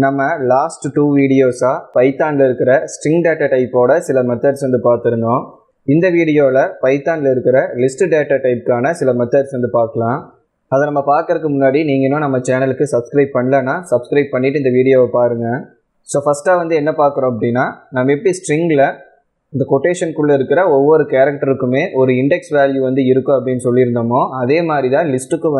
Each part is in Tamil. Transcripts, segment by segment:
நம்ம லாஸ்ட் 2 வீடியோஸாக பைத்தானில் இருக்கிற ஸ்ட்ரிங் டேட்டா டைப்போட சில மெத்தட்ஸ் பார்த்துருந்தோம். இந்த வீடியோவில் பைத்தானில் இருக்கிற லிஸ்ட் டேட்டா டைப்புக்கான சில மெத்தட்ஸ் பார்க்கலாம். அதை நம்ம பார்க்குறதுக்கு முன்னாடி நீங்கள் இன்னும் நம்ம சேனலுக்கு சப்ஸ்கிரைப் பண்ணலன்னா சப்ஸ்கிரைப் பண்ணிவிட்டு இந்த வீடியோவை பாருங்கள். ஸோ ஃபஸ்ட்டாக என்ன பார்க்குறோம் அப்படின்னா, நம்ம எப்படி ஸ்ட்ரிங்கில் இந்த கொட்டேஷனுக்குள்ளே இருக்கிற ஒவ்வொரு கேரக்டருக்குமே ஒரு இண்டெக்ஸ் வேல்யூ இருக்கும் அப்படின்னு சொல்லியிருந்தோமோ, அதே மாதிரி தான் லிஸ்ட்டுக்கும்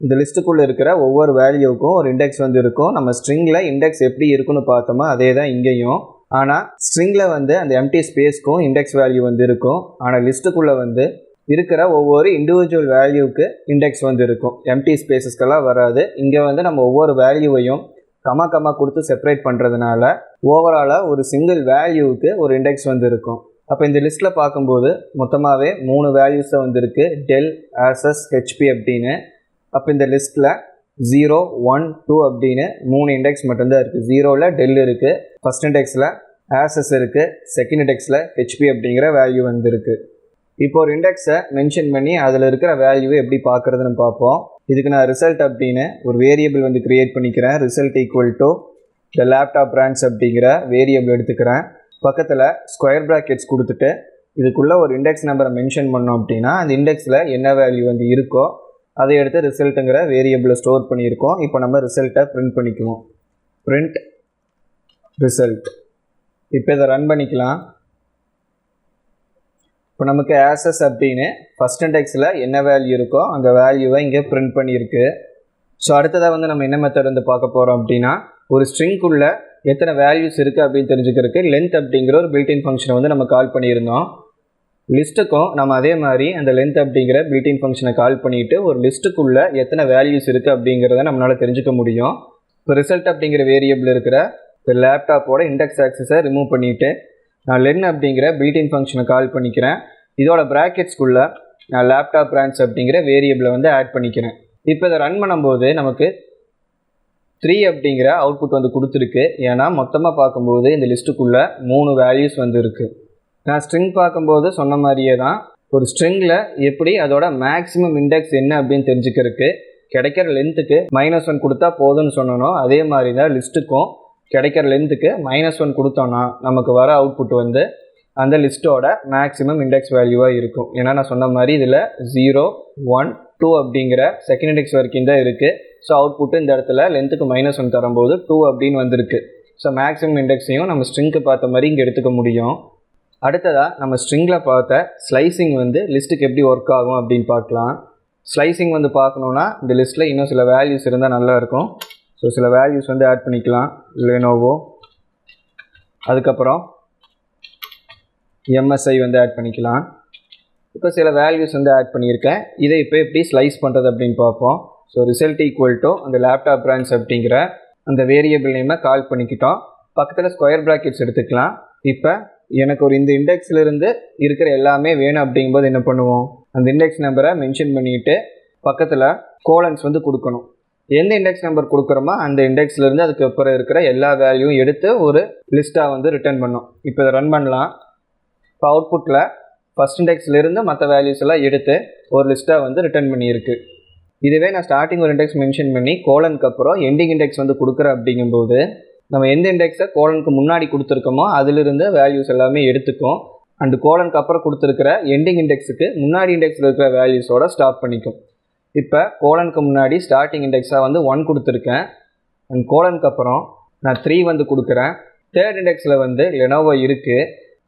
இந்த லிஸ்ட்டுக்குள்ளே இருக்கிற ஒவ்வொரு வேல்யூவுக்கும் ஒரு இண்டெக்ஸ் இருக்கும். நம்ம ஸ்ட்ரிங்கில் இண்டெக்ஸ் எப்படி இருக்குன்னு பார்த்தோமோ அதே தான் இங்கேயும். ஆனால் ஸ்ட்ரிங்கில் அந்த எம்டி ஸ்பேஸ்க்கும் இண்டெக்ஸ் வேல்யூ இருக்கும். ஆனால் லிஸ்ட்டுக்குள்ளே இருக்கிற ஒவ்வொரு இண்டிவிஜுவல் வேல்யூவுக்கு இண்டெக்ஸ் இருக்கும். எம்டி ஸ்பேஸஸ்க்கெல்லாம் வராது. இங்கே நம்ம ஒவ்வொரு வேல்யூவையும் கமா கொடுத்து செப்பரேட் பண்ணுறதுனால ஓவராலாக ஒரு சிங்கிள் வேல்யூவுக்கு ஒரு இண்டெக்ஸ் இருக்கும். அப்போ இந்த லிஸ்ட்டில் பார்க்கும்போது மொத்தமாகவே 3 வேல்யூஸ் இருக்குது, டெல், ஆசஸ், ஹெச்பி அப்படின்னு. அப்போ இந்த லிஸ்ட்டில் 0, 1, 2 அப்படின்னு 3 இண்டெக்ஸ் மட்டும்தான் இருக்குது. 0ல் டெல் இருக்குது, ஃபஸ்ட் இண்டெக்ஸில் ஆசஸ் இருக்குது, செகண்ட் இண்டெக்ஸில் ஹெச்பி அப்படிங்கிற வேல்யூ இருக்குது. இப்போ ஒரு இண்டெக்ஸை மென்ஷன் பண்ணி அதில் இருக்கிற வேல்யூவை எப்படி பார்க்குறதுன்னு பார்ப்போம். இதுக்கு நான் ரிசல்ட் அப்படின்னு ஒரு வேரியபிள் க்ரியேட் பண்ணிக்கிறேன். Result equal to the laptop branch அப்படிங்கிற வேரியபிள் எடுத்துக்கிறேன். பக்கத்தில் ஸ்கொயர் ப்ராக்கெட்ஸ் கொடுத்துட்டு இதுக்குள்ளே ஒரு இண்டெக்ஸ் நம்பரை மென்ஷன் பண்ணோம் அப்படின்னா அந்த இண்டெக்ஸில் என்ன வேல்யூ இருக்கோ அதை எடுத்து ரிசல்ட்டுங்கிற வேரியபிளை ஸ்டோர் பண்ணியிருக்கோம். இப்போ நம்ம ரிசல்ட்டை பிரிண்ட் பண்ணிக்குவோம். Print result. இப்போ இதை ரன் பண்ணிக்கலாம். இப்போ நமக்கு ஆசஸ் அப்படின்னு ஃபஸ்ட் இண்டெக்ஸில் என்ன வேல்யூ இருக்கோ அந்த வேல்யூவை இங்கே பிரிண்ட் பண்ணியிருக்கு. ஸோ அடுத்ததாக நம்ம என்ன மெத்தட் பார்க்க போகிறோம் அப்படின்னா, ஒரு ஸ்ட்ரிங்குள்ளே எத்தனை வேல்யூஸ் இருக்குது அப்படின்னு தெரிஞ்சுக்கிறதுக்கு லென்த் அப்படிங்கிற ஒரு பில்டின் ஃபங்க்ஷனை நம்ம கால் பண்ணியிருந்தோம். லிஸ்ட்டுக்கும் நம்ம அதே மாதிரி அந்த லென்த் அப்படிங்கிற பில்டின் ஃபங்க்ஷனை கால் பண்ணிவிட்டு ஒரு லிஸ்ட்டுக்குள்ளே எத்தனை வேல்யூஸ் இருக்குது அப்படிங்கிறத நம்மளால் தெரிஞ்சுக்க முடியும். இப்போ ரிசல்ட் அப்படிங்கிற வேரியபிள் இருக்கிற இந்த லேப்டாப்போட இண்டெக்ஸ் ஆக்சஸை ரிமூவ் பண்ணிவிட்டு நான் லென் அப்படிங்கிற பில்டின் ஃபங்க்ஷனை கால் பண்ணிக்கிறேன். இதோட ப்ராக்கெட்ஸ்குள்ளே நான் லேப்டாப் பிரான்ச் அப்படிங்கிற வேரியபிளை ஆட் பண்ணிக்கிறேன். இப்போ இதை ரன் பண்ணும்போது நமக்கு 3 அப்படிங்கிற அவுட்புட் கொடுத்துருக்கு. ஏன்னா மொத்தமாக பார்க்கும்போது இந்த லிஸ்ட்டுக்குள்ளே 3 வேல்யூஸ் இருக்குது. நான் ஸ்ட்ரிங் பார்க்கும்போது சொன்ன மாதிரியே தான் ஒரு ஸ்ட்ரிங்கில் எப்படி அதோட மேக்ஸிமம் இண்டெக்ஸ் என்ன அப்படின்னு தெரிஞ்சுக்கிறதுக்கு கிடைக்கிற லென்த்துக்கு -1 கொடுத்தா போதும்னு சொன்னனோ, அதே மாதிரி தான் லிஸ்ட்டுக்கும் கிடைக்கிற லென்த்துக்கு -1 கொடுத்தோன்னா நமக்கு வர அவுட்புட் அந்த லிஸ்ட்டோட மேக்ஸிமம் இண்டெக்ஸ் வேல்யூவாக இருக்கும். ஏன்னா நான் சொன்ன மாதிரி இதில் 0, 1, 2 அப்படிங்கிற செகண்ட் இண்டெக்ஸ் வரைக்கும் தான் இருக்குது. ஸோ அவுட்புட்டு இந்த இடத்துல லென்த்துக்கு -1 தரும்போது 2 அப்படின்னு வந்திருக்கு. ஸோ மேக்ஸிமம் இண்டெக்ஸையும் நம்ம ஸ்ட்ரிங்க்கு பார்த்த மாதிரி இங்கே எடுத்துக்க முடியும். அடுத்ததாக நம்ம ஸ்ட்ரிங்கில் பார்த்த ஸ்லைசிங் லிஸ்ட்டுக்கு எப்படி ஒர்க் ஆகும் அப்படின்னு பார்க்கலாம். ஸ்லைசிங் பார்க்கணுன்னா இந்த லிஸ்ட்டில் இன்னும் சில வேல்யூஸ் இருந்தால் நல்லாயிருக்கும். ஸோ சில வேல்யூஸ் ஆட் பண்ணிக்கலாம். லெனோவோ, அதுக்கப்புறம் எம்எஸ்ஐ ஆட் பண்ணிக்கலாம். இப்போ சில வேல்யூஸ் ஆட் பண்ணியிருக்கேன். இதை இப்போ எப்படி ஸ்லைஸ் பண்ணுறது அப்படின்னு பார்ப்போம். ஸோ ரிசல்ட் ஈக்குவல் டு அந்த லேப்டாப் பிரான்ச் அப்படிங்கிற அந்த வேரியபிள் நேமை கால் பண்ணிக்கிட்டோம். பக்கத்தில் ஸ்கொயர் ப்ராக்கெட்ஸ் எடுத்துக்கலாம். இப்போ எனக்கு ஒரு இந்த இண்டெக்ஸ்லேருந்து இருக்கிற எல்லாமே வேணும் அப்படிங்கும்போது என்ன பண்ணுவோம், அந்த இண்டெக்ஸ் நம்பரை மென்ஷன் பண்ணிவிட்டு பக்கத்தில் கோலன்ஸ் கொடுக்கணும். எந்த இண்டெக்ஸ் நம்பர் கொடுக்குறோமோ அந்த இண்டெக்ஸ்லேருந்து அதுக்கப்புறம் இருக்கிற எல்லா வேல்யூவும் எடுத்து ஒரு லிஸ்ட்டாக ரிட்டர்ன் பண்ணோம். இப்போ இதை ரன் பண்ணலாம். இப்போ அவுட்புட்டில் ஃபஸ்ட் இண்டெக்ஸ்லேருந்து மற்ற வேல்யூஸ் எல்லாம் எடுத்து ஒரு லிஸ்ட்டாக ரிட்டர்ன் பண்ணியிருக்கு. இதுவே நான் ஸ்டார்டிங் ஒரு இண்டெக்ஸ் மென்ஷன் பண்ணி கோலனுக்கு அப்புறம் எண்டிங் இண்டெக்ஸ் கொடுக்குறேன் அப்படிங்கும்போது நம்ம எந்த இண்டெக்ஸை கோலனுக்கு முன்னாடி கொடுத்துருக்கோமோ அதிலிருந்து வேல்யூஸ் எல்லாமே எடுத்துக்கும். அண்டு கோலனுக்கு அப்புறம் கொடுத்துருக்கிற எண்டிங் இண்டெக்ஸுக்கு முன்னாடி இண்டெக்ஸில் இருக்கிற வேல்யூஸோட ஸ்டாப் பண்ணிக்கும். இப்போ கோலனுக்கு முன்னாடி ஸ்டார்டிங் இண்டெக்ஸாக 1 கொடுத்துருக்கேன். அண்ட் கோலனுக்கு அப்புறம் நான் 3 கொடுக்குறேன். தேர்ட் இண்டெக்ஸில் லெனோவோ இருக்குது.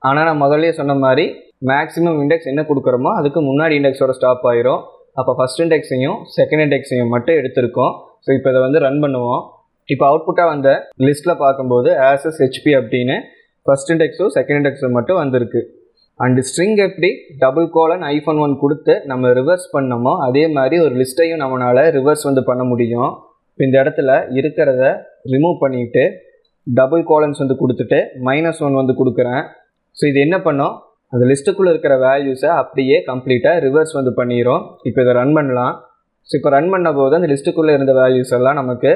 ஆனால் நான் முதல்ல சொன்ன மாதிரி மேக்ஸிமம் இண்டெக்ஸ் என்ன கொடுக்குறோமோ அதுக்கு முன்னாடி இண்டெக்ஸோட ஸ்டாப் ஆயிரும். அப்போ ஃபஸ்ட் இண்டெக்ஸையும் செகண்ட் இண்டெக்ஸையும் மட்டும் எடுத்திருக்கோம். ஸோ இப்போ இதை ரன் பண்ணுவோம். இப்போ அவுட்புட்டாக லிஸ்ட்டில் பார்க்கும்போது ஆசஸ் ஹெச்பி அப்படின்னு ஃபஸ்ட் இண்டெக்ஸும் செகண்ட் இண்டெக்ஸும் மட்டும் வந்திருக்கு. அண்டு ஸ்ட்ரிங் எப்படி :-1 கொடுத்து நம்ம ரிவர்ஸ் பண்ணோமோ அதே மாதிரி ஒரு லிஸ்ட்டையும் நம்மளால் ரிவர்ஸ் பண்ண முடியும். இப்போ இந்த இடத்துல இருக்கிறத ரிமூவ் பண்ணிவிட்டு :: கொடுத்துட்டு -1 கொடுக்குறேன். ஸோ இது என்ன பண்ணோம், அந்த லிஸ்ட்டுக்குள்ளே இருக்கிற வேல்யூஸை அப்படியே கம்ப்ளீட்டாக ரிவர்ஸ் பண்ணிடும். இப்போ இதை ரன் பண்ணலாம். ஸோ இப்போ ரன் பண்ண போது அந்த லிஸ்ட்டுக்குள்ளே இருந்த வேல்யூஸ் எல்லாம் நமக்கு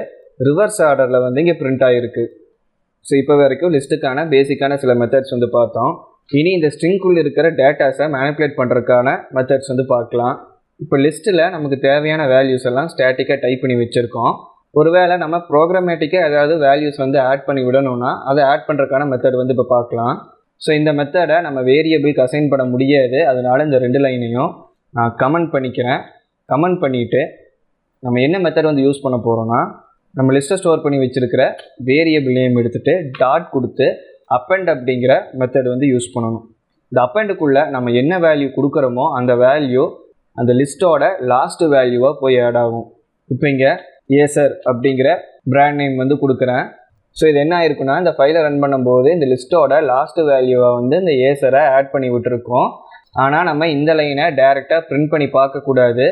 ரிவர்ஸ் ஆர்டரில் இங்கே பிரிண்ட் ஆகிருக்கு. ஸோ இப்போ வரைக்கும் லிஸ்ட்டுக்கான பேசிக்கான சில மெத்தட்ஸ் பார்த்தோம். இனி இந்த ஸ்ட்ரிங்குள்ளே இருக்கிற டேட்டாஸை மேனிப்புலேட் பண்ணுறதுக்கான மெத்தட்ஸ் பார்க்கலாம். இப்போ லிஸ்ட்டில் நமக்கு தேவையான வேல்யூஸ் எல்லாம் ஸ்டாட்டிக்காக டைப் பண்ணி வச்சுருக்கோம். ஒருவேளை நம்ம ப்ரோக்ராமேட்டிக்காக ஏதாவது வேல்யூஸ் வந்து ஆட் பண்ணி விடணும்னா அதை ஆட் பண்ணுறதுக்கான மெத்தட் வந்து இப்போ பார்க்கலாம். ஸோ இந்த மெத்தடை நம்ம வேரியபிளுக்கு அசைன் பண்ண முடியாது. அதனால் இந்த 2 லைனையும் நான் கமெண்ட் பண்ணிக்கிறேன். கமெண்ட் பண்ணிவிட்டு நம்ம என்ன மெத்தட் வந்து யூஸ் பண்ண போகிறோன்னா, நம்ம லிஸ்ட்டை ஸ்டோர் பண்ணி வச்சுருக்கிற வேரியபிள் நேம் எடுத்துகிட்டு டாட் கொடுத்து அப்பெண்ட் அப்படிங்கிற மெத்தட் வந்து யூஸ் பண்ணணும். இந்த அப்பெண்டுக்குள்ளே நம்ம என்ன வேல்யூ கொடுக்குறோமோ அந்த வேல்யூ அந்த லிஸ்ட்டோட லாஸ்ட் வேல்யூவாக போய் ஆட் ஆகும். இப்போ இங்கே ஏசர் அப்படிங்கிற பிராண்ட் நேம் வந்து கொடுக்குறேன். ஸோ இது என்ன ஆயிருக்குன்னா, இந்த ஃபைலை ரன் பண்ணும்போது இந்த லிஸ்ட்டோட லாஸ்ட் வேல்யூவை வந்து இந்த ஏசரை ஆட் பண்ணி விட்டுருக்கோம். ஆனால் நம்ம இந்த லைனை டைரெக்டாக பிரிண்ட் பண்ணி பார்க்கக்கூடாது.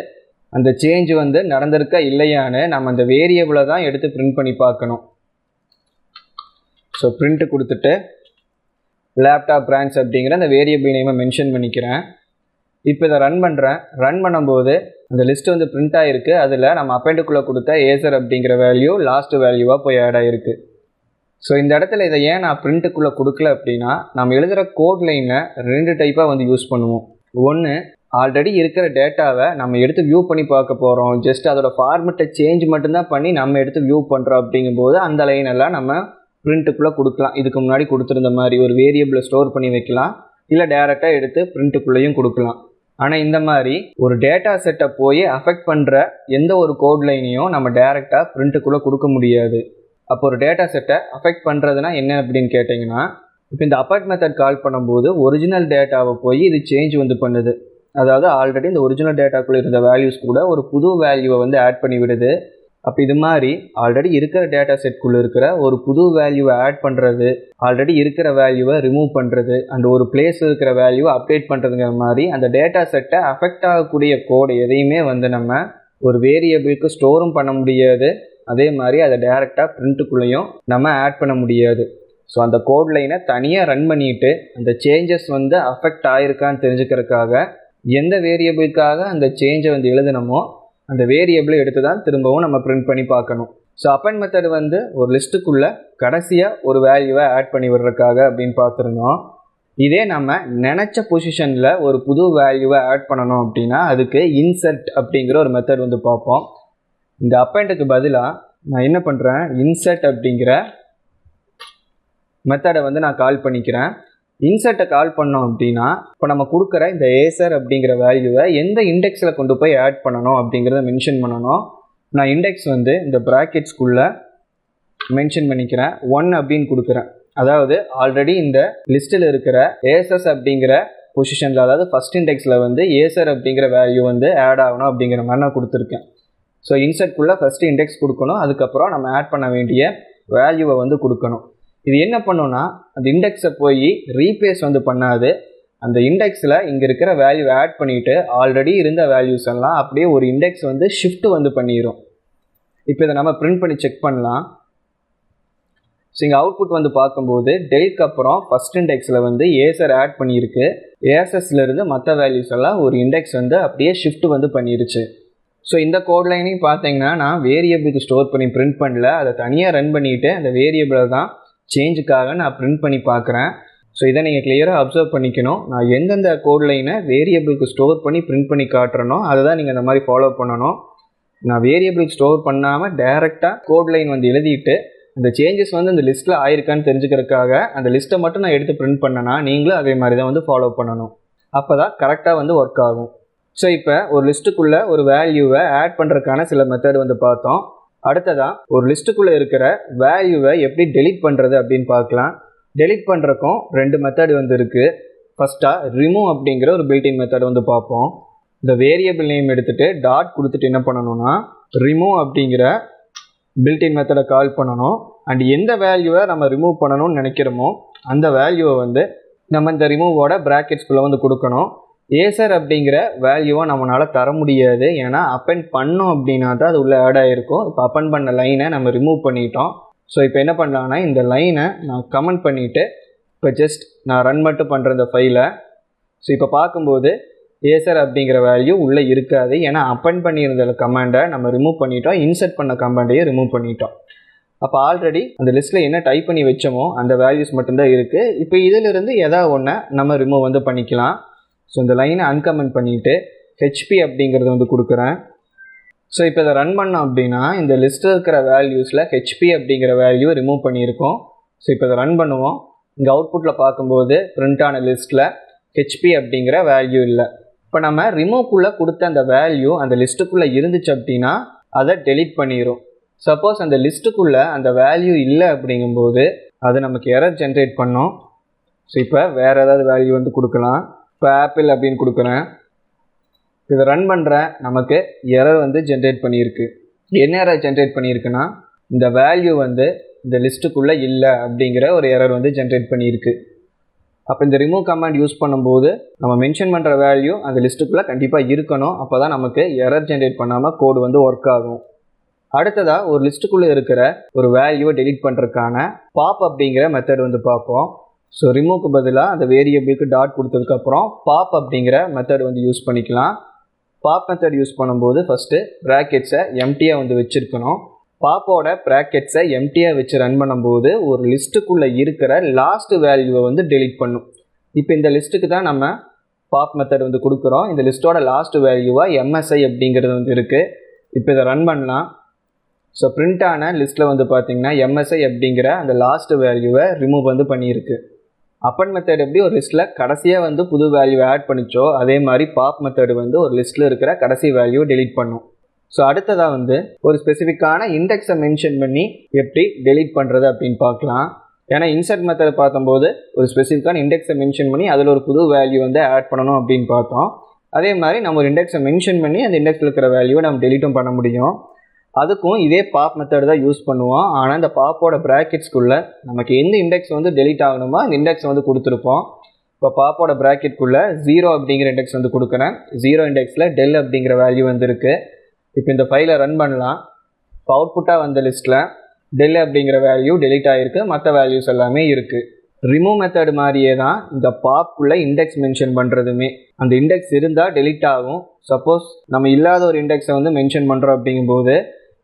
அந்த சேஞ்ச் வந்து நடந்திருக்கா இல்லையான்னு நம்ம அந்த வேரியபிளை தான் எடுத்து பிரிண்ட் பண்ணி பார்க்கணும். ஸோ பிரிண்ட்டு கொடுத்துட்டு லேப்டாப் பிரான்ச் அப்படிங்கிற அந்த வேரியபிள் நேமை மென்ஷன் பண்ணிக்கிறேன். இப்போ இதை ரன் பண்ணுறேன். ரன் பண்ணும்போது அந்த லிஸ்ட்டு வந்து பிரிண்ட் ஆகிருக்கு. அதில் நம்ம அப்பெண்டுக்குள்ளே கொடுத்த ஏசர் அப்படிங்கிற வேல்யூ லாஸ்ட் வேல்யூவாக போய் ஆட் ஆகிருக்கு. ஸோ இந்த இடத்துல இதை ஏன் நான் பிரிண்ட்டுக்குள்ளே கொடுக்கல அப்படின்னா, நம்ம எழுதுகிற கோட் லைனை 2 டைப்பாக வந்து யூஸ் பண்ணுவோம். ஒன்று, ஆல்ரெடி இருக்கிற டேட்டாவை நம்ம எடுத்து வியூ பண்ணி பார்க்க போகிறோம், ஜஸ்ட் அதோட ஃபார்மெட்டை சேஞ்ச் மட்டும்தான் பண்ணி நம்ம எடுத்து வியூ பண்ணுறோம். அப்படிங்கும்போது அந்த லைனெல்லாம் நம்ம பிரிண்ட்டுக்குள்ளே கொடுக்கலாம். இதுக்கு முன்னாடி கொடுத்துருந்த மாதிரி ஒரு வேரியபிளை ஸ்டோர் பண்ணி வைக்கலாம், இல்லை டேரெக்டாக எடுத்து பிரிண்ட்டுக்குள்ளேயும் கொடுக்கலாம். ஆனால் இந்த மாதிரி ஒரு டேட்டா செட்டை போய் அஃபெக்ட் பண்ணுற எந்த ஒரு கோட் லைனையும் நம்ம டேரெக்டாக பிரிண்ட்டுக்குள்ளே கொடுக்க முடியாது. அப்போ ஒரு டேட்டா செட்டை அஃபெக்ட் பண்ணுறதுனா என்ன அப்படின்னு கேட்டிங்கன்னா, இப்போ இந்த அப்பெண்ட் மெத்தட் கால் பண்ணும்போது ஒரிஜினல் டேட்டாவை போய் இது சேஞ்ச் வந்து பண்ணுது. அதாவது ஆல்ரெடி இந்த ஒரிஜினல் டேட்டாக்குள்ளே இருந்த வேல்யூஸ் கூட ஒரு புது வேல்யூவை வந்து ஆட் பண்ணி விடுது. அப்போ இது மாதிரி ஆல்ரெடி இருக்கிற டேட்டா செட்குள்ளே இருக்கிற ஒரு புது வேல்யூவை ஆட் பண்ணுறது, ஆல்ரெடி இருக்கிற வேல்யூவை ரிமூவ் பண்ணுறது, அண்ட் ஒரு பிளேஸில் இருக்கிற வேல்யூவை அப்டேட் பண்ணுறதுங்கிற மாதிரி அந்த டேட்டா செட்டை அஃபெக்ட் ஆகக்கூடிய கோடு எதையுமே வந்து நம்ம ஒரு வேரியபிளுக்கு ஸ்டோரும் பண்ண முடியாது. அதே மாதிரி அதை டேரெக்டாக பிரிண்ட்டுக்குள்ளேயும் நம்ம ஆட் பண்ண முடியாது. ஸோ அந்த கோட் லைனை தனியாக ரன் பண்ணிவிட்டு அந்த சேஞ்சஸ் வந்து அஃபெக்ட் ஆகிருக்கான்னு தெரிஞ்சுக்கிறதுக்காக எந்த வேரியபிளுக்காக அந்த சேஞ்சை வந்து எழுதணுமோ அந்த வேரியபிளை எடுத்து தான் திரும்பவும் நம்ம பிரிண்ட் பண்ணி பார்க்கணும். ஸோ அப்பெண்ட் மெத்தட் வந்து ஒரு லிஸ்ட்டுக்குள்ளே கடைசியாக ஒரு வேல்யூவை ஆட் பண்ணி விடுறதுக்காக அப்படின்னு பார்த்துருந்தோம். இதே நம்ம நினச்ச பொசிஷனில் ஒரு புது வேல்யூவை ஆட் பண்ணணும் அப்படின்னா அதுக்கு இன்சர்ட் அப்படிங்கிற ஒரு மெத்தட் வந்து பார்ப்போம். இந்த அப்பெண்டுக்கு பதிலாக நான் என்ன பண்ணுறேன், இன்சர்ட் அப்படிங்கிற மெத்தடை வந்து நான் கால் பண்ணிக்கிறேன். இன்சர்ட்டை கால் பண்ணோம் அப்படின்னா இப்போ நம்ம கொடுக்குற இந்த ஏசர் அப்படிங்கிற வேல்யூவை எந்த இண்டெக்ஸில் கொண்டு போய் ஆட் பண்ணணும் அப்படிங்கிறத மென்ஷன் பண்ணணும். நான் இண்டெக்ஸ் வந்து இந்த ப்ராக்கெட்ஸ்குள்ளே மென்ஷன் பண்ணிக்கிறேன், 1 அப்படின்னு கொடுக்குறேன். அதாவது ஆல்ரெடி இந்த லிஸ்ட்டில் இருக்கிற ஏசஸ் அப்படிங்கிற பொசிஷனில், அதாவது ஃபஸ்ட் இண்டெக்ஸில் வந்து ஏசர் அப்படிங்கிற வேல்யூ வந்து ஆட் ஆகணும் அப்படிங்கிற மாதிரி நான் கொடுத்துருக்கேன். ஸோ இன்சர்ட்குள்ளே ஃபஸ்ட்டு இண்டெக்ஸ் கொடுக்கணும், அதுக்கப்புறம் நம்ம ஆட் பண்ண வேண்டிய வேல்யூவை வந்து கொடுக்கணும். இது என்ன பண்ணுன்னா, அந்த இண்டெக்ஸை போய் ரீப்ளேஸ் வந்து பண்ணாது. அந்த இண்டெக்ஸில் இங்கே இருக்கிற வேல்யூ ஆட் பண்ணிவிட்டு ஆல்ரெடி இருந்த வேல்யூஸ் எல்லாம் அப்படியே ஒரு இண்டெக்ஸ் வந்து ஷிஃப்ட் வந்து பண்ணிடும். இப்போ இதை நம்ம பிரிண்ட் பண்ணி செக் பண்ணலாம். ஸோ இங்கே அவுட்புட் வந்து பார்க்கும்போது டெல்க்கு அப்புறம் ஃபஸ்ட் இண்டெக்ஸில் வந்து ஏசர் ஆட் பண்ணியிருக்கு. ஏசஸ்லேருந்து மற்ற வேல்யூஸ் எல்லாம் ஒரு இண்டெக்ஸ் வந்து அப்படியே ஷிஃப்ட் வந்து பண்ணிருச்சு. ஸோ இந்த கோட் லைனையும் பார்த்தீங்கன்னா நான் வேரியபிளுக்கு ஸ்டோர் பண்ணி பிரிண்ட் பண்ணல, அதை தனியாக ரன் பண்ணிவிட்டு அந்த வேரியபிளை தான் சேஞ்சுக்காக நான் பிரிண்ட் பண்ணி பார்க்குறேன். ஸோ இதை நீங்கள் கிளியராக அப்சர்வ் பண்ணிக்கணும். நான் எந்தெந்த கோட் லைனை வேரியபிளுக்கு ஸ்டோர் பண்ணி பிரிண்ட் பண்ணி காட்டுறனோ அதை தான் நீங்கள் இந்த மாதிரி ஃபாலோ பண்ணணும். நான் வேரியபிளுக்கு ஸ்டோர் பண்ணாமல் டைரெக்டாக கோட் லைன் வந்து எழுதிட்டு அந்த சேஞ்சஸ் வந்து அந்த லிஸ்ட்டில் ஆயிருக்கான்னு தெரிஞ்சுக்கிறதுக்காக அந்த லிஸ்ட்டை மட்டும் நான் எடுத்து பிரிண்ட் பண்ணேன்னா நீங்களும் அதே மாதிரி தான் வந்து ஃபாலோ பண்ணணும். அப்போ தான் கரெக்டாக வந்து ஒர்க் ஆகும். ஸோ இப்போ ஒரு லிஸ்ட்டுக்குள்ளே ஒரு வேல்யூவை ஆட் பண்ணுறதுக்கான சில மெத்தட் வந்து பார்த்தோம். அடுத்ததாக ஒரு லிஸ்ட்டுக்குள்ளே இருக்கிற வேல்யூவை எப்படி டெலீட் பண்ணுறது அப்படின்னு பார்க்கலாம். டெலீட் பண்ணுறக்கும் 2 மெத்தட் வந்து இருக்குது. ஃபஸ்ட்டாக ரிமூவ் அப்படிங்கிற ஒரு பில்டின் மெத்தட் வந்து பார்ப்போம். இந்த வேரியபிள் நேம் எடுத்துகிட்டு டாட் கொடுத்துட்டு என்ன பண்ணணும்னா ரிமூவ் அப்படிங்கிற பில்டின் மெத்தடை கால் பண்ணணும். அண்ட் எந்த வேல்யூவை நம்ம ரிமூவ் பண்ணணும்னு நினைக்கிறோமோ அந்த வேல்யூவை வந்து நம்ம இந்த ரிமூவோட ப்ராக்கெட்ஸ்குள்ளே வந்து கொடுக்கணும். ஏசர் அப்படிங்கிற வேல்யூவை நம்மளால் தர முடியாது, ஏன்னா அப்பெண்ட் பண்ணோம் அப்படின்னா தான் அது உள்ளே ஆட் ஆகிருக்கும். இப்போ அப்பெண்ட் பண்ண லைனை நம்ம ரிமூவ் பண்ணிட்டோம். ஸோ இப்போ என்ன பண்ணலான்னா இந்த லைனை நான் கமெண்ட் பண்ணிவிட்டு இப்போ ஜஸ்ட் நான் ரன் மட்டும் பண்ணுற இந்த ஃபைலை. ஸோ இப்போ பார்க்கும்போது ஏசர் அப்படிங்கிற வேல்யூ உள்ளே இருக்காது, ஏன்னா அப்பெண்ட் பண்ணியிருந்த கமாண்டை நம்ம ரிமூவ் பண்ணிட்டோம், இன்சர்ட் பண்ண கமாண்டையும் ரிமூவ் பண்ணிட்டோம். அப்போ ஆல்ரெடி அந்த லிஸ்ட்டில் என்ன டைப் பண்ணி வச்சோமோ அந்த வேல்யூஸ் மட்டும்தான் இருக்குது. இப்போ இதிலிருந்து எதாவது ஒன்று நம்ம ரிமூவ் வந்து பண்ணிக்கலாம். ஸோ இந்த லைனை அன்கமெண்ட் பண்ணிவிட்டு ஹெச்பி அப்படிங்கிறது வந்து கொடுக்குறேன். ஸோ இப்போ இதை ரன் பண்ணோம் அப்படின்னா இந்த லிஸ்ட்டில் இருக்கிற வேல்யூஸில் ஹெச்பி அப்படிங்கிற வேல்யூ ரிமூவ் பண்ணியிருக்கோம். ஸோ இப்போ இதை ரன் பண்ணுவோம். இங்கே அவுட்புட்டில் பார்க்கும்போது பிரிண்ட் ஆன லிஸ்ட்டில் ஹெச்பி அப்படிங்கிற வேல்யூ இல்லை. இப்போ நம்ம ரிமூவ்க்குள்ளே கொடுத்த அந்த வேல்யூ அந்த லிஸ்ட்டுக்குள்ளே இருந்துச்சு அப்படின்னா அதை டெலீட் பண்ணிடும். சப்போஸ் அந்த லிஸ்ட்டுக்குள்ளே அந்த வேல்யூ இல்லை அப்படிங்கும்போது அது நமக்கு எரர் ஜென்ரேட் பண்ணோம். ஸோ இப்போ வேறு ஏதாவது வேல்யூ வந்து கொடுக்கலாம். இப்போ ஆப்பிள் அப்படின்னு கொடுக்குறேன். இதை ரன் பண்ணுறேன். நமக்கு எரர் வந்து ஜென்ரேட் பண்ணியிருக்கு. என்ன எரர் ஜென்ரேட் பண்ணியிருக்குன்னா இந்த வேல்யூ வந்து இந்த லிஸ்ட்டுக்குள்ளே இல்லை அப்படிங்கிற ஒரு எரர் வந்து ஜென்ரேட் பண்ணியிருக்கு. அப்போ இந்த ரிமூவ் கமாண்ட் யூஸ் பண்ணும்போது நம்ம மென்ஷன் பண்ணுற வேல்யூ அந்த லிஸ்ட்டுக்குள்ளே கண்டிப்பாக இருக்கணும். அப்போ தான் நமக்கு எரர் ஜென்ரேட் பண்ணாமல் கோடு வந்து ஒர்க் ஆகும். அடுத்ததாக ஒரு லிஸ்ட்டுக்குள்ளே இருக்கிற ஒரு வேல்யூவை டெலீட் பண்ணுறதுக்கான பாப் அப்படிங்கிற மெத்தட் வந்து பார்ப்போம். ஸோ ரிமூவ்க்கு பதிலாக அந்த வேரியபிளுக்கு டாட் கொடுத்ததுக்கப்புறம் பாப் அப்படிங்கிற மெத்தட் வந்து யூஸ் பண்ணிக்கலாம். பாப் மெத்தட் யூஸ் பண்ணும்போது ஃபஸ்ட்டு ப்ராக்கெட்ஸை எம்டியாக வந்து வச்சுருக்கணும். பாப்போட ப்ராக்கெட்ஸை எம்டியாக வச்சு ரன் பண்ணும்போது ஒரு லிஸ்ட்டுக்குள்ளே இருக்கிற லாஸ்ட் வேல்யூவை வந்து டெலீட் பண்ணும். இப்போ இந்த லிஸ்ட்டுக்கு தான் நம்ம பாப் மெத்தட் வந்து கொடுக்குறோம். இந்த லிஸ்ட்டோட லாஸ்ட் வேல்யூவாக எம்எஸ்ஐ அப்படிங்கிறது வந்து இருக்குது. இப்போ இதை ரன் பண்ணலாம். ஸோ பிரிண்ட் ஆன லிஸ்ட்டில் வந்து பார்த்திங்கன்னா எம்எஸ்ஐ அப்படிங்கிற அந்த லாஸ்ட் வேல்யூவை ரிமூவ் வந்து பண்ணியிருக்கு. அப்பன் மெத்தட் எப்படி ஒரு லிஸ்ட்டில் கடைசியாக வந்து புது வேல்யூவை ஆட் பண்ணிச்சோ அதே மாதிரி பாப் மெத்தட் வந்து ஒரு லிஸ்ட்டில் இருக்கிற கடைசி வேல்யூவை டெலீட் பண்ணும். ஸோ அடுத்ததாக வந்து ஒரு ஸ்பெசிஃபிக்கான இண்டெக்ஸை மென்ஷன் பண்ணி எப்படி டெலீட் பண்ணுறது அப்படின்னு பார்க்கலாம். ஏன்னா இன்சர்ட் மெத்தட் பார்க்கும்போது ஒரு ஸ்பெசிஃபிக்கான இண்டெக்ஸை மென்ஷன் பண்ணி அதில் ஒரு புது வேல்யூ வந்து ஆட் பண்ணணும் அப்படின்னு பார்த்தோம். அதே மாதிரி நம்ம ஒரு இண்டெக்ஸை மென்ஷன் பண்ணி அந்த இண்டெக்ஸில் இருக்கிற வேல்யூவை நம்ம டெலீட்டும் பண்ண முடியும். அதுக்கும் இதே பாப் மெத்தட் தான் யூஸ் பண்ணுவோம். ஆனால் இந்த பாப்போட ப்ராக்கெட்ஸ்குள்ளே நமக்கு எந்த இண்டெக்ஸ் வந்து டெலீட் ஆகணுமோ அந்த இண்டெக்ஸ் வந்து கொடுத்துருப்போம். இப்போ பாப்போட ப்ராக்கெட்குள்ளே 0 அப்படிங்கிற இண்டெக்ஸ் வந்து கொடுக்குறேன். 0 இண்டெக்ஸில் டெல் அப்படிங்கிற வேல்யூ வந்துருக்கு. இப்போ இந்த ஃபைலை ரன் பண்ணலாம். இப்போ அவுட்புட்டாக வந்த லிஸ்ட்டில் டெல் அப்படிங்கிற வேல்யூ டெலீட் ஆகிருக்கு. மற்ற வேல்யூஸ் எல்லாமே இருக்குது. ரிமூவ் மெத்தட் மாதிரியே தான் இந்த பாப்புக்குள்ளே இண்டெக்ஸ் மென்ஷன் பண்ணுறதுமே. அந்த இண்டெக்ஸ் இருந்தால் டெலீட் ஆகும். சப்போஸ் நம்ம இல்லாத ஒரு இண்டெக்ஸை வந்து மென்ஷன் பண்ணுறோம் அப்படிங்கும்போது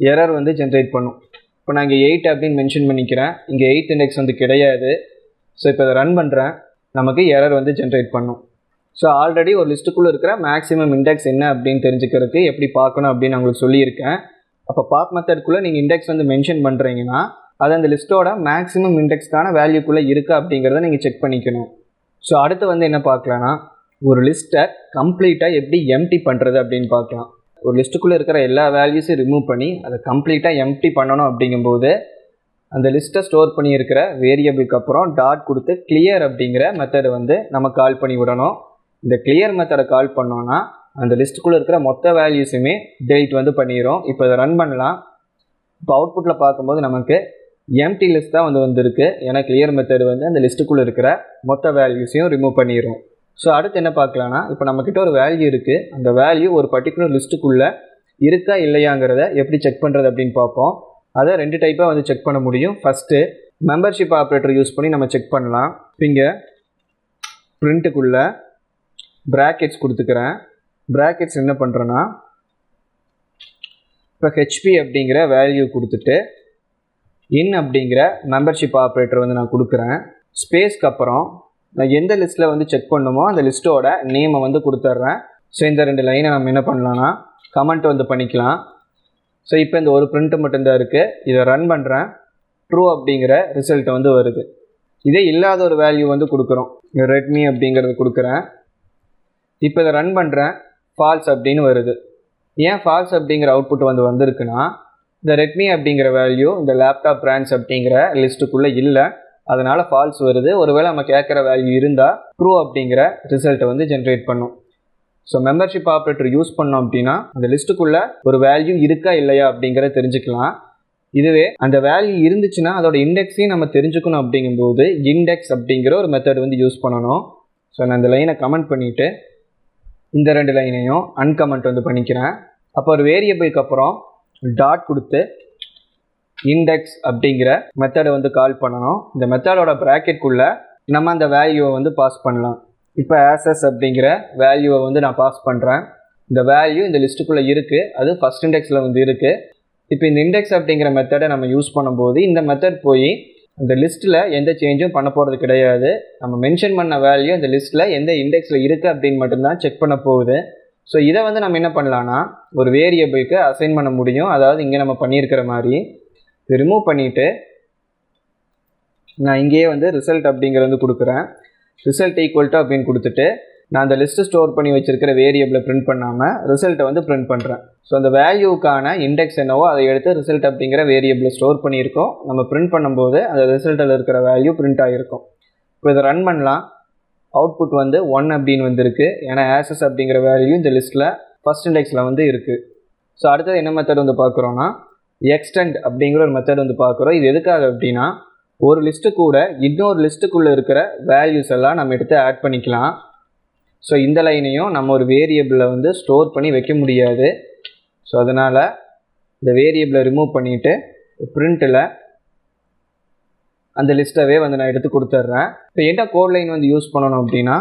எரர் வந்து ஜென்ரேட் பண்ணும். இப்போ நான் இங்கே 8 அப்படின்னு மென்ஷன் பண்ணிக்கிறேன். இங்கே 8th இண்டெக்ஸ் வந்து கிடையாது. ஸோ இப்போ இதை ரன் பண்ணுறேன். நமக்கு எரர் வந்து ஜென்ரேட் பண்ணும். ஸோ ஆல்ரெடி ஒரு லிஸ்ட்டுக்குள்ளே இருக்கிற மேக்ஸிமம் இண்டெக்ஸ் என்ன அப்படின்னு தெரிஞ்சுக்கிறதுக்கு எப்படி பார்க்கணும் அப்படின்னு நான் உங்களுக்கு சொல்லியிருக்கேன். அப்போ பாப் மெத்தட்குள்ளே நீங்கள் இண்டெக்ஸ் வந்து மென்ஷன் பண்ணுறீங்கன்னா அது அந்த லிஸ்ட்டோட மேக்ஸிமம் இண்டெக்ஸ்க்கான வேல்யூக்குள்ளே இருக்கா அப்படிங்கிறத நீங்கள் செக் பண்ணிக்கணும். ஸோ அடுத்து வந்து என்ன பார்க்கலான்னா ஒரு லிஸ்ட்டை கம்ப்ளீட்டாக எப்படி எம்டி பண்ணுறது அப்படின்னு பார்க்கலாம். ஒரு லிஸ்ட்டுக்குள்ளே இருக்கிற எல்லா வேல்யூஸையும் ரிமூவ் பண்ணி அதை கம்ப்ளீட்டாக எம்டி பண்ணணும் அப்படிங்கும்போது அந்த லிஸ்ட்டை ஸ்டோர் பண்ணியிருக்கிற வேரியபிளுக்கு அப்புறம் டாட் கொடுத்து கிளியர் அப்படிங்கிற மெத்தடை வந்து நம்ம கால் பண்ணி விடணும். இந்த கிளியர் மெத்தடை கால் பண்ணோன்னா அந்த லிஸ்ட்டுக்குள்ளே இருக்கிற மொத்த வேல்யூஸுமே டெலீட் வந்து பண்ணிடும். இப்போ இதை ரன் பண்ணலாம். இப்போ அவுட்புட்டில் பார்க்கும்போது நமக்கு எம்டி லிஸ்ட் தான் வந்து வந்திருக்கு. ஏன்னா கிளியர் மெத்தட் வந்து அந்த லிஸ்ட்டுக்குள்ளே இருக்கிற மொத்த வேல்யூஸையும் ரிமூவ் பண்ணிடும். ஸோ அடுத்து என்ன பார்க்கலான்னா இப்போ நம்மக்கிட்ட ஒரு வேல்யூ இருக்குது. அந்த வேல்யூ ஒரு பர்டிகுலர் லிஸ்ட்டுக்குள்ளே இருக்கா இல்லையாங்கிறத எப்படி செக் பண்ணுறது அப்படின்னு பார்ப்போம். அதை 2 டைப்பாக வந்து செக் பண்ண முடியும். ஃபஸ்ட்டு மெம்பர்ஷிப் ஆப்ரேட்டர் யூஸ் பண்ணி நம்ம செக் பண்ணலாம். இங்கே பிரிண்ட்டுக்குள்ளே ப்ராக்கெட்ஸ் கொடுத்துக்கிறேன். ப்ராக்கெட்ஸ் என்ன பண்ணுறேன்னா இப்போ ஹெச்பி அப்படிங்கிற வேல்யூ கொடுத்துட்டு இன் அப்படிங்கிற மெம்பர்ஷிப் ஆப்ரேட்டர் வந்து நான் கொடுக்குறேன். ஸ்பேஸ்க்கு அப்புறம் நான் எந்த லிஸ்ட்டில் வந்து செக் பண்ணுமோ அந்த லிஸ்ட்டோட நேமை வந்து கொடுத்துட்றேன். ஸோ இந்த 2 லைனை நம்ம என்ன பண்ணலான்னா கமெண்ட் வந்து பண்ணிக்கலாம். ஸோ இப்போ இந்த ஒரு பிரிண்ட்டு மட்டும்தான் இருக்குது. இதை ரன் பண்ணுறேன். ட்ரூ அப்படிங்கிற ரிசல்ட்டை வந்து வருது. இதே இல்லாத ஒரு வேல்யூ வந்து கொடுக்குறோம். ரெட்மி அப்படிங்கிறது கொடுக்குறேன். இப்போ இதை ரன் பண்ணுறேன். ஃபால்ஸ் அப்படின்னு வருது. ஏன் ஃபால்ஸ் அப்படிங்கிற அவுட்புட் வந்து வந்திருக்குன்னா இந்த ரெட்மி அப்படிங்கிற வேல்யூ இந்த லேப்டாப் பிராண்ட்ஸ் அப்படிங்கிற லிஸ்ட்டுக்குள்ளே இல்லை. அதனால் ஃபால்ஸ் வருது. ஒருவேளை நம்ம கேட்குற வேல்யூ இருந்தால் ட்ரூ அப்படிங்கிற ரிசல்ட்டை வந்து ஜென்ரேட் பண்ணும். ஸோ மெம்பர்ஷிப் ஆப்ரேட்டர் யூஸ் பண்ணோம் அப்படின்னா அந்த லிஸ்ட்டுக்குள்ளே ஒரு வேல்யூ இருக்கா இல்லையா அப்படிங்கிறத தெரிஞ்சுக்கலாம். இதுவே அந்த வேல்யூ இருந்துச்சுன்னா அதோட இண்டெக்ஸையும் நம்ம தெரிஞ்சுக்கணும். அப்படிங்கும்போது இண்டெக்ஸ் அப்படிங்கிற ஒரு மெத்தட் வந்து யூஸ் பண்ணணும். ஸோ நான் இந்த லைனை கமெண்ட் பண்ணிவிட்டு இந்த 2 லைனையும் அன்கமெண்ட் வந்து பண்ணிக்கிறேன். அப்போ ஒரு வேரியபிளுக்கு அப்புறம் டாட் கொடுத்து இண்டெக்ஸ் அப்படிங்கிற மெத்தடை வந்து கால் பண்ணணும். இந்த மெத்தடோட ப்ராக்கெட்குள்ளே நம்ம அந்த வேல்யூவை வந்து பாஸ் பண்ணலாம். இப்போ ஆசஸ் அப்படிங்கிற வேல்யூவை வந்து நான் பாஸ் பண்ணுறேன். இந்த வேல்யூ இந்த லிஸ்ட்டுக்குள்ளே இருக்குது. அது ஃபஸ்ட் இண்டெக்ஸில் வந்து இருக்குது. இப்போ இந்த இண்டெக்ஸ் அப்படிங்கிற மெத்தடை நம்ம யூஸ் பண்ணும்போது இந்த மெத்தட் போய் அந்த லிஸ்ட்டில் எந்த சேஞ்சும் பண்ண போகிறது கிடையாது. நம்ம மென்ஷன் பண்ண வேல்யூ அந்த லிஸ்ட்டில் எந்த இண்டெக்ஸில் இருக்குது அப்படின்னு மட்டும்தான் செக் பண்ண போகுது. ஸோ இதை வந்து நம்ம என்ன பண்ணலான்னா ஒரு வேரியபிளுக்கு அசைன் பண்ண முடியும். அதாவது இங்கே நம்ம பண்ணியிருக்கிற மாதிரி ரிமூவ் பண்ணிவிட்டு நான் இங்கேயே வந்து ரிசல்ட் அப்படிங்கிறது வந்து கொடுக்குறேன். ரிசல்ட் ஈக்குவல் டு அப்படின்னு கொடுத்துட்டு நான் அந்த லிஸ்ட்டு ஸ்டோர் பண்ணி வச்சுருக்கிற வேரியபிளை பிரிண்ட் பண்ணாமல் ரிசல்ட்டை வந்து பிரிண்ட் பண்ணுறேன். ஸோ அந்த வேல்யூக்கான இண்டெக்ஸ் என்னவோ அதை எடுத்து ரிசல்ட் அப்படிங்கிற வேரியபிளை ஸ்டோர் பண்ணியிருக்கோம். நம்ம பிரிண்ட் பண்ணும்போது அந்த ரிசல்ட்டில் இருக்கிற வேல்யூ பிரிண்ட் ஆகிருக்கும். இப்போ இதை ரன் பண்ணலாம். அவுட்புட் வந்து 1 அப்படின்னு வந்திருக்கு. ஏன்னா ஆக்சஸ் அப்படிங்கிற வேல்யூ இந்த லிஸ்ட்டில் ஃபஸ்ட் இண்டெக்ஸில் வந்து இருக்குது. ஸோ அடுத்தது என்ன மெத்தட் வந்து பார்க்குறோன்னா எக்ஸ்டெண்ட் அப்படிங்கிற ஒரு மெத்தட் வந்து பார்க்குறோம். இது எதுக்காக அப்படின்னா ஒரு லிஸ்ட்டு கூட இன்னொரு லிஸ்ட்டுக்குள்ளே இருக்கிற வேல்யூஸ் எல்லாம் நம்ம எடுத்து ஆட் பண்ணிக்கலாம். ஸோ இந்த லைனையும் நம்ம ஒரு வேரியபிளை வந்து ஸ்டோர் பண்ணி வைக்க முடியாது. ஸோ அதனால் இந்த வேரியபிளை ரிமூவ் பண்ணிவிட்டு பிரிண்ட்டில் அந்த லிஸ்ட்டவே வந்து நான் எடுத்து கொடுத்துட்றேன். இப்போ என்ன கோட் லைன் வந்து யூஸ் பண்ணணும் அப்படின்னா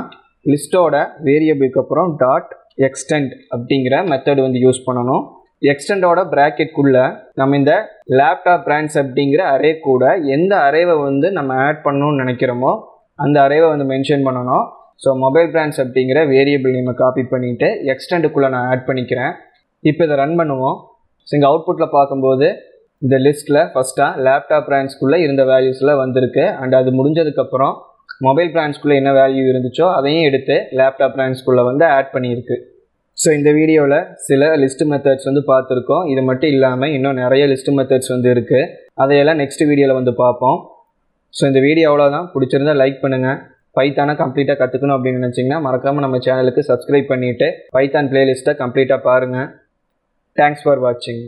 லிஸ்ட்டோட வேரியபிளுக்கு அப்புறம் டாட் எக்ஸ்டெண்ட் அப்படிங்கிற மெத்தட் வந்து யூஸ் பண்ணணும். எக்ஸ்டெண்டோட ப்ராக்கெட்குள்ளே நம்ம இந்த லேப்டாப் பிராண்ட்ஸ் அப்படிங்கிற அரே கூட எந்த அரேவை வந்து நம்ம ஆட் பண்ணணும்னு நினைக்கிறோமோ அந்த அரேவை வந்து மென்ஷன் பண்ணணும். ஸோ மொபைல் பிராண்ட்ஸ் அப்படிங்கிற வேரியபிள் நேமை காப்பி பண்ணிவிட்டு எக்ஸ்டெண்டுக்குள்ளே நான் ஆட் பண்ணிக்கிறேன். இப்போ இதை ரன் பண்ணுவோம். ஸோ இங்கே அவுட்புட்டில் பார்க்கும்போது இந்த லிஸ்ட்டில் ஃபஸ்ட்டாக லேப்டாப் பிராண்ட்ஸ்குள்ளே இருந்த வேல்யூஸில் வந்திருக்கு. அண்ட் அது முடிஞ்சதுக்கப்புறம் மொபைல் பிராண்ட்ஸ்குள்ளே என்ன வேல்யூ இருந்துச்சோ அதையும் எடுத்து லேப்டாப் பிராண்ட்ஸ்குள்ளே வந்து ஆட் பண்ணியிருக்கு. ஸோ இந்த வீடியோவில் சில லிஸ்ட்டு மெத்தட்ஸ் வந்து பார்த்துருக்கோம். இது மட்டும் இல்லாமல் இன்னும் நிறைய லிஸ்ட்டு மெத்தட்ஸ் வந்து இருக்குது. அதையெல்லாம் நெக்ஸ்ட் வீடியோவில் வந்து பார்ப்போம். ஸோ இந்த வீடியோ அவ்வளோதான். பிடிச்சிருந்தால் லைக் பண்ணுங்கள். பைத்தானை கம்ப்ளீட்டாக கற்றுக்கணும் அப்படின்னு நினச்சிங்கன்னா மறக்காமல் நம்ம சேனலுக்கு சப்ஸ்கிரைப் பண்ணிவிட்டு பைத்தான் பிளேலிஸ்ட்டை கம்ப்ளீட்டாக பாருங்கள். தேங்க்ஸ் ஃபார் வாட்சிங்.